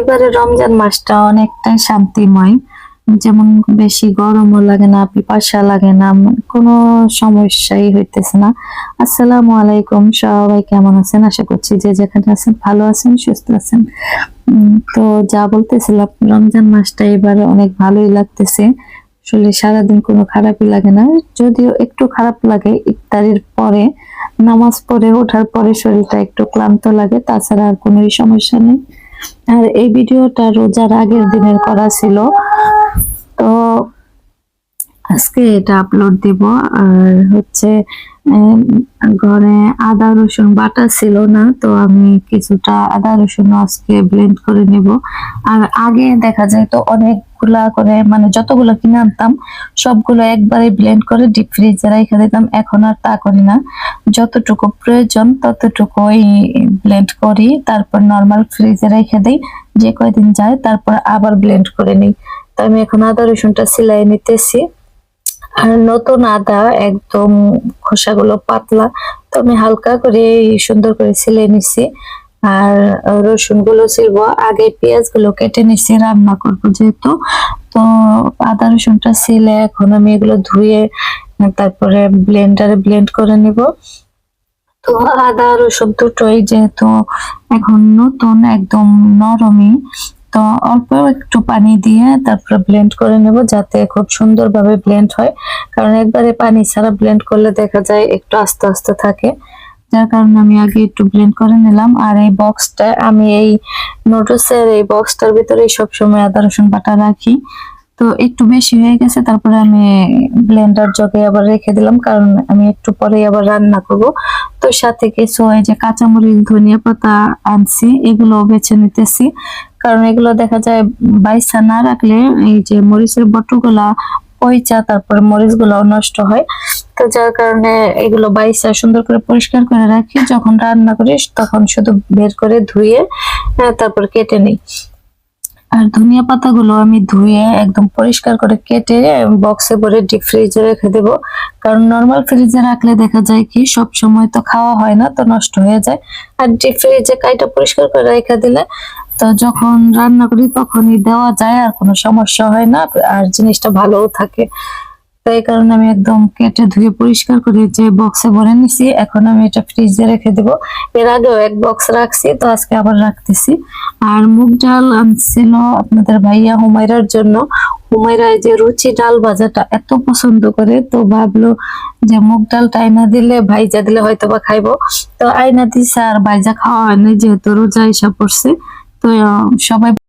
এবারে রমজান মাসটা অনেকটাই শান্তিময়। যেমন বেশি গরমও লাগে না, পিপাসা লাগে না, কোনো সমস্যাই হইতেছে না। আসসালামু আলাইকুম, সবাই কেমন আছেন? আশা করছি যে যেখানে আছেন ভালো আছেন, সুস্থ আছেন। তো যা বলতেছিলাম, রমজান মাসটা এবার অনেক ভালোই লাগতেছে। আসলে সারাদিন কোনো খারাপই লাগে না, যদিও একটু খারাপ লাগে ইফতারির পরে, নামাজ পড়ে ওঠার পরে শরীরটা একটু ক্লান্ত লাগে, তাছাড়া আর কোনো সমস্যা নেই। আর এই ভিডিওটা রোজার আগের দিনের করা ছিল, তো আজকে এটা আপলোড দিব। আর হচ্ছে ঘরে আদা রসুন বাটা ছিল না, তো আমি কিছুটা আদা রসুন আজকে ব্লেন্ড করে নেব। আর আগে দেখা যায় তো অনেকগুলা করে, মানে যতগুলো কিনে আনতাম সবগুলো একবারে ব্লেন্ড করে ডিপ ফ্রিজে রেখে দিতাম। এখন আর তা করি না, যতটুকু প্রয়োজন ততটুকুই ব্লেন্ড করি, তারপর নর্মাল ফ্রিজে রেখে দিই। যে কয়দিন যায় তারপর আবার ব্লেন্ড করে নিই। তো আমি এখন আদা রসুনটা সিলাই নিতেছি। আর নতুন আদা একদম খোসাগুলো পাতলা, তো আমি হালকা করে সুন্দর করে ছিলে নিছি। আর রসুন গুলো ছিলবো আগে, পেঁয়াজ গুলো কেটে নিছি রান্না করবো যেহেতু। তো আদা রসুনটা ছিলে এখন আমি এগুলো ধুয়ে তারপরে ব্লেন্ডারে ব্লেন্ড করে নিব। তো আদা রসুন দুটোই যেহেতু এখন নতুন, একদম নরমই, তো অল্প একটু পানি দিয়ে তারপরে ব্লেন্ড করে নেব, যাতে খুব সুন্দরভাবে ব্লেন্ড হয়। কারণ একবারে পানি ছাড়া ব্লেন্ড করলে দেখা যায় একটু আস্তে আস্তে থাকে, যার কারণে আমি আগে একটু ব্লেন্ড করে নিলাম। আর এই বক্সটা আমি এই নোটসের এই বক্সটার ভিতরে সবসময় আদা রসুন বাটা রাখি। তো একটু বেশি হয়ে গেছে, তারপরে আমি ব্লেন্ডার জগে আবার রেখে দিলাম, কারণ আমি একটু পরে আবার রান্না করব। তো সাথে কিছু এই যে কাঁচামরিচ, ধনিয়া পাতা আনছি, এগুলো বেছে নিতেছি। কারণ এগুলো দেখা যায় বাইসা না রাখলে এই যে মরিচের বটুগুলা পয়চা, তারপরে মরিচ গুলাও নষ্ট হয়। তো যার কারণে এগুলো বাইসা সুন্দর করে পরিষ্কার করে রাখি, যখন রান্না করি তখন শুধু বের করে ধুয়ে তারপর কেটে নিই। আর ধনিয়া পাতাগুলো আমি ধুয়ে একদম পরিষ্কার করে কেটে বক্সে ভরে ডিপ ফ্রিজে রেখে দেব। কারণ নর্মাল ফ্রিজে রাখলে দেখা যায় কি সব সময় তো খাওয়া হয় না, তো নষ্ট হয়ে যায়। আর ডিপ ফ্রিজে কাইটা পরিষ্কার করে রেখে দিলে তো যখন রান্না করি তখনই দেওয়া যায়, আর কোনো সমস্যা হয় না, আর জিনিসটা ভালোও থাকে। তো এই কারণে আমি একদম কেটে ধুয়ে পরিষ্কার করে যে বক্সে ভরে নিছি, এখন আমি এটা ফ্রিজে রেখে দেব। এর আগেও এক বক্স রাখছি, তো আজকে আবার রাখতেছি। আর মুগ ডাল আনছিল আপনাদের ভাইয়া হুমায়রার জন্য। হুমায়রা এই যে রুচি ডাল ভাজাটা এত পছন্দ করে, তো ভাবলো যে মুগ ডালটা আইনা দিলে, ভাইজা দিলে হয়তো বা খাইবো। তো আইনা দিছে, আর ভাইজা খাওয়া হয়নি যেহেতু রোজা এসে পড়ছে। তো সবাই